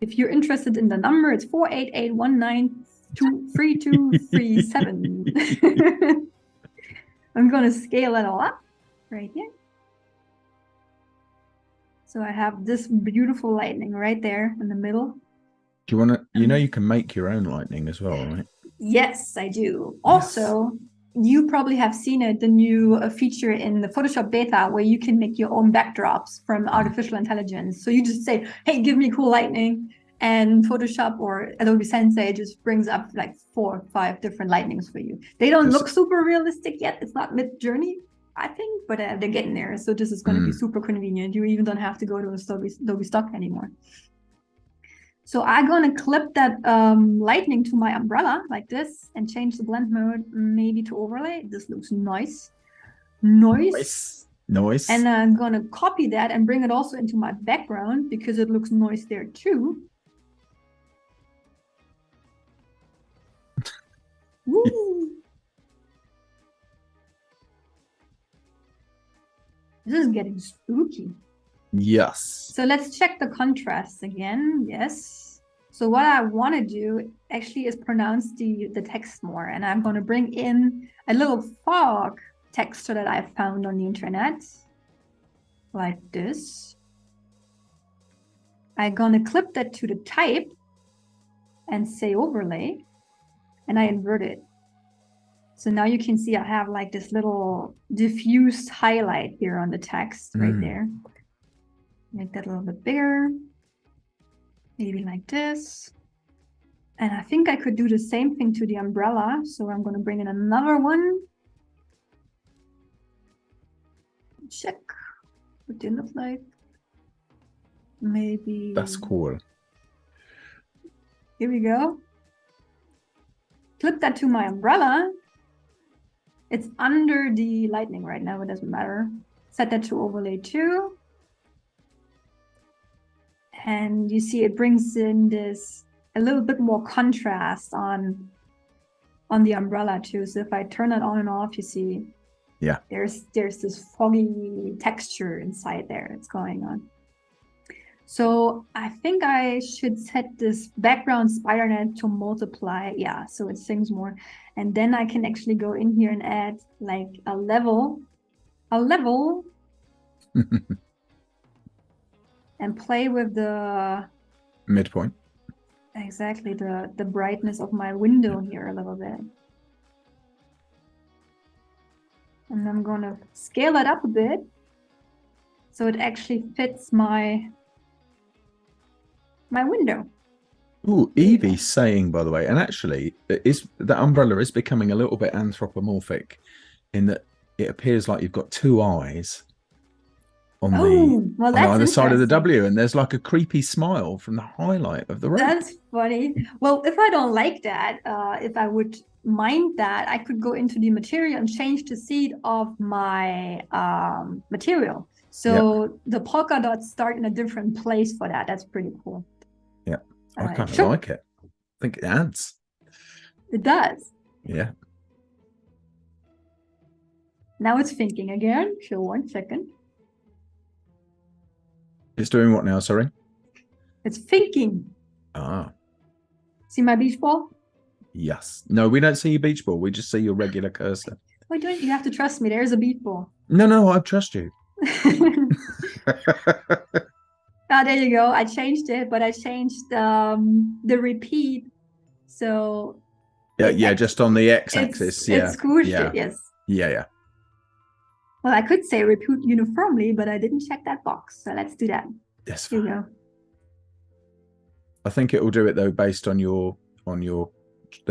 If you're interested in the number, it's 488193237. I'm going to scale it all up right here. So I have this beautiful lightning right there in the middle. Do you want to, you can make your own lightning as well, right? Yes, I do. Also, you probably have seen it, the new feature in the Photoshop beta where you can make your own backdrops from artificial intelligence. So you just say, hey, give me cool lightning. And Photoshop or Adobe Sensei just brings up like 4 or 5 different lightnings for you. They don't look super realistic yet. It's not mid-journey, I think, but they're getting there. So this is going to be super convenient. You even don't have to go to Adobe Stock anymore. So I'm going to clip that lightning to my umbrella like this and change the blend mode maybe to overlay. This looks nice. Nice. And I'm going to copy that and bring it also into my background because it looks nice there too. Woo. This is getting spooky. Yes. So let's check the contrast again. Yes. So what I want to do actually is pronounce the text more. And I'm going to bring in a little fog texture that I found on the internet. Like this. I'm going to clip that to the type and say overlay. And I invert it. So now you can see I have like this little diffused highlight here on the text right there. Make that a little bit bigger. Maybe like this. And I think I could do the same thing to the umbrella. So I'm going to bring in another one. Check what they look like. Maybe. That's cool. Here we go. Clip that to my umbrella. It's under the lightning right now. It doesn't matter. Set that to overlay 2. And you see it brings in this a little bit more contrast on the umbrella too. So if I turn it on and off, you see, yeah, there's this foggy texture inside there that's going on. So I think I should set this background spider net to multiply. Yeah, so it sings more. And then I can actually go in here and add like a level. And play with the midpoint. Exactly, the brightness of my window here a little bit. And I'm gonna scale it up a bit so it actually fits my window. Ooh, Evie's saying, by the way, and actually, the umbrella is becoming a little bit anthropomorphic in that it appears like you've got 2 eyes on either side of the W, and there's like a creepy smile from the highlight of the rope. That's funny. Well, if I don't like that, if I would mind that, I could go into the material and change the seed of my material. So the polka dots start in a different place for that. That's pretty cool. Yeah, I kind of like it. I think it adds. It does. Yeah. Now it's thinking again. So 1 second. It's doing what now, sorry? It's thinking. Ah. See my beach ball? Yes. No, we don't see your beach ball. We just see your regular cursor. Why don't you have to trust me? There's a beach ball. No, I trust you. There you go. I changed it, but I changed the repeat. So yeah, just on the x-axis. It squished it, yes. Yeah. Well, I could say repeat uniformly, but I didn't check that box. So let's do that. Yes. Here you go. I think it will do it though, based on the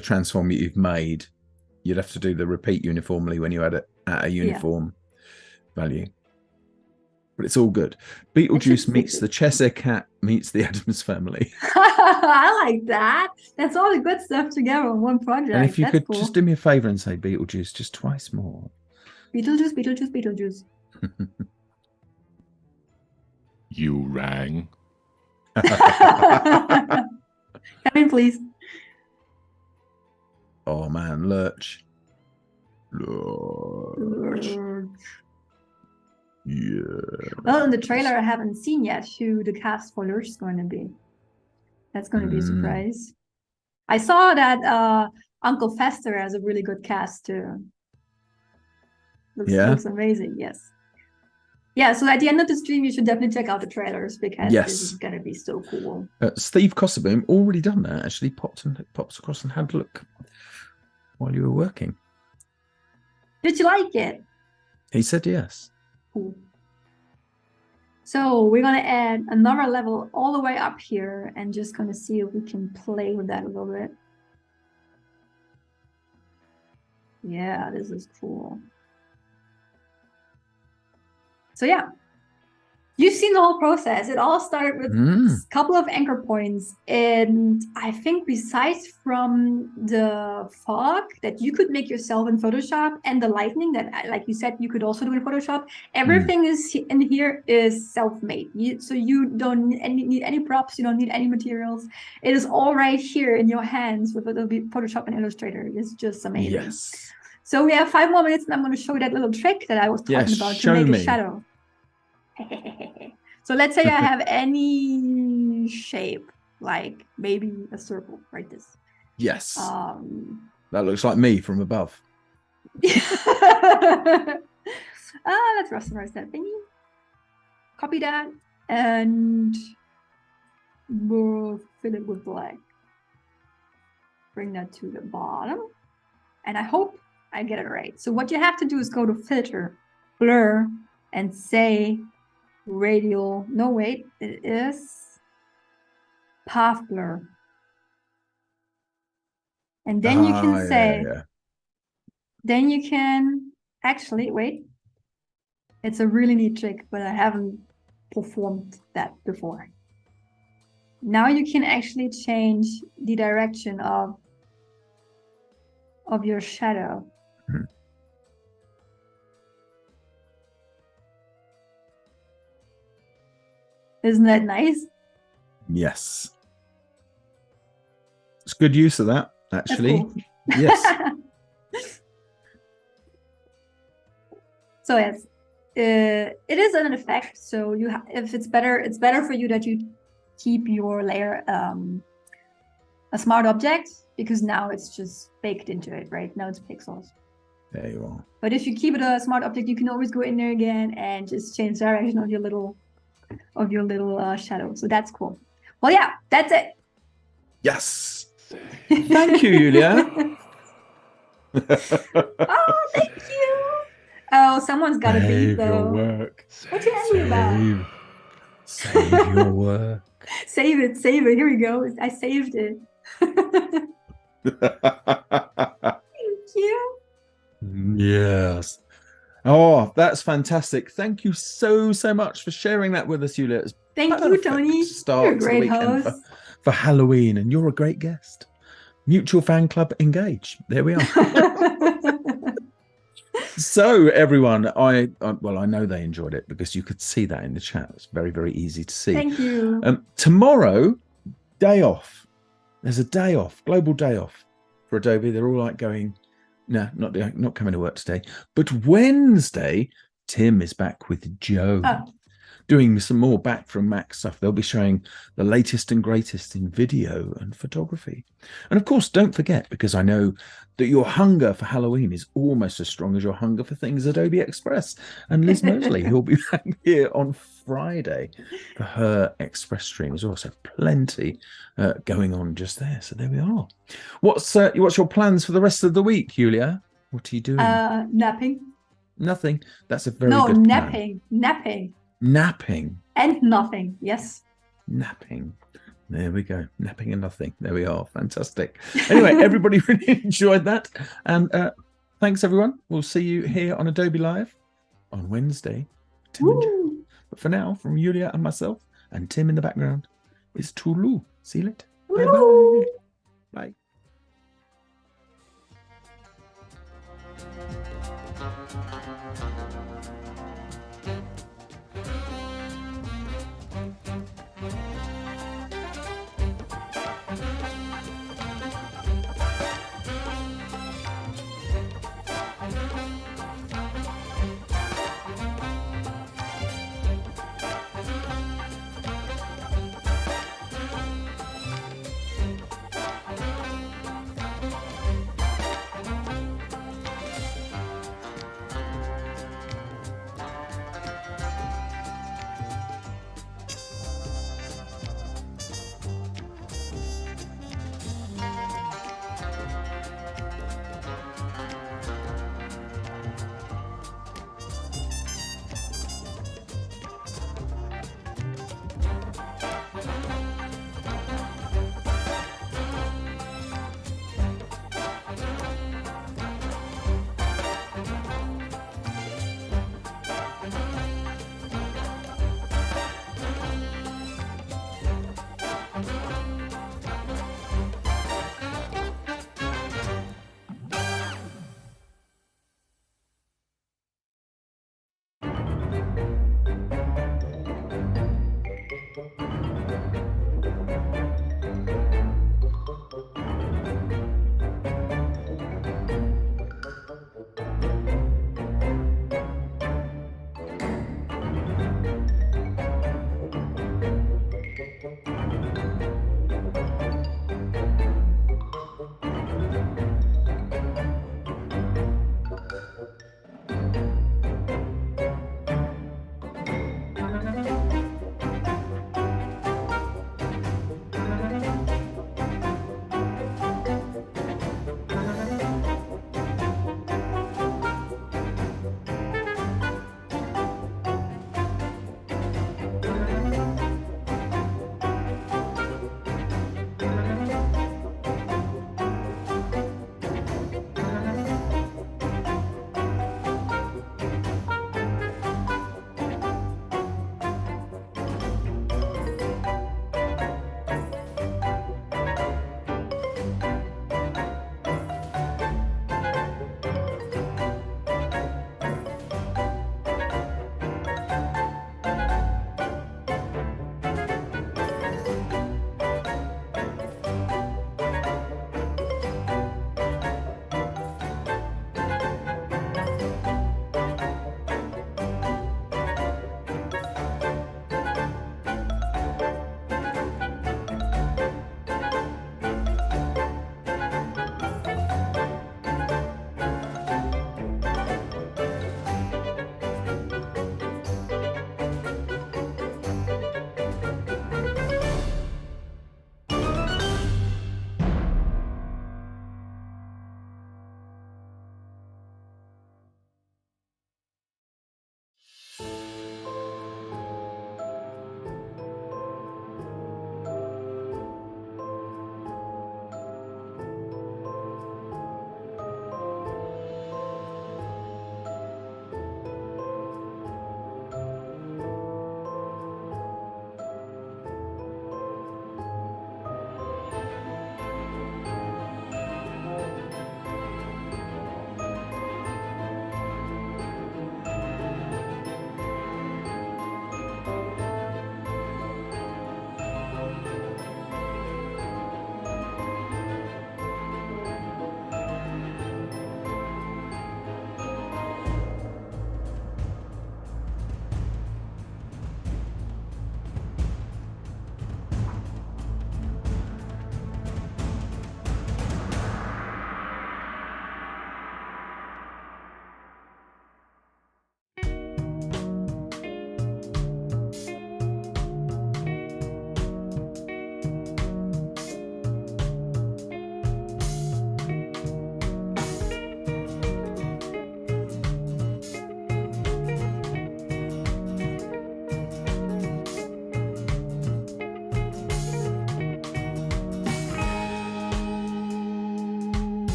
transform that you've made. You'd have to do the repeat uniformly when you add it at a uniform value. But it's all good. Beetlejuice meets the Cheshire Cat meets the Addams Family. I like that. That's all the good stuff together in one project. And if you could just do me a favor and say Beetlejuice just twice more. Beetlejuice, Beetlejuice, Beetlejuice. You rang. Come in, please. Oh man, Lurch. Yeah. Well, in the trailer, I haven't seen yet who the cast for Lurch is going to be. That's going to be a surprise. I saw that Uncle Fester has a really good cast too. Looks amazing, yes. Yeah, so at the end of the stream, you should definitely check out the trailers because this is going to be so cool. Steve Cossaboom already done that, actually pops across and had a look while you were working. Did you like it? He said yes. Cool. So we're going to add another level all the way up here and just going to see if we can play with that a little bit. Yeah, this is cool. So yeah, you've seen the whole process. It all started with a couple of anchor points. And I think besides from the fog that you could make yourself in Photoshop and the lightning that, like you said, you could also do in Photoshop, everything is in here is self-made. So you don't need any props. You don't need any materials. It is all right here in your hands with Adobe Photoshop and Illustrator. It's just amazing. Yes. So we have 5 more minutes and I'm going to show you that little trick that I was talking about to make a shadow. So let's say I have any shape, like maybe a circle, like this. Yes. That looks like me from above. Let's rasterize that thingy. Copy that and we'll fill it with black. Bring that to the bottom. And I hope I get it right. So what you have to do is go to filter, blur, and say radial. No, wait, it is path blur. And then you can say, then you can actually, wait, it's a really neat trick, but I haven't performed that before. Now you can actually change the direction of your shadow. Hmm. Isn't that nice? Yes. It's good use of that, actually. Cool. Yes. So yes, it is an effect. So if it's better for you that you keep your layer a smart object, because now it's just baked into it, right? Now it's pixels. There you are. But if you keep it a smart object, you can always go in there again and just change the direction of your little shadow. So that's cool. Well, yeah, that's it. Yes. Thank you, Julia. Oh, thank you. Oh, someone's got to beat though. Your work. What you angry about? Save your work. Save it. Here we go. I saved it. Thank you. Yes. Oh, that's fantastic. Thank you so much for sharing that with us, Julia. It's Thank you, Tony. Start You're a to the great weekend host. for Halloween, and you're a great guest. Mutual fan club engage. There we are. So everyone, I know they enjoyed it because you could see that in the chat. It's very, very easy to see. Thank you. Tomorrow, day off. There's a day off, global day off for Adobe. They're all like going, no, not coming to work today. But Wednesday, Tim is back with Joe. Doing some more back from Mac stuff. They'll be showing the latest and greatest in video and photography. And of course, don't forget, because I know that your hunger for Halloween is almost as strong as your hunger for things Adobe Express. And Liz Mosley, who'll be back here on Friday for her Express stream. There's also plenty going on just there. So there we are. What's your plans for the rest of the week, Julia? What are you doing? Napping. Nothing. That's a very good napping. Plan. Napping. And nothing. Yes. Napping. There we go. Napping and nothing. There we are. Fantastic. Anyway, everybody really enjoyed that. And thanks, everyone. We'll see you here on Adobe Live on Wednesday. Tim and Joe. But for now, from Julia and myself and Tim in the background, it's Toulou. See you later. Bye-bye. Bye.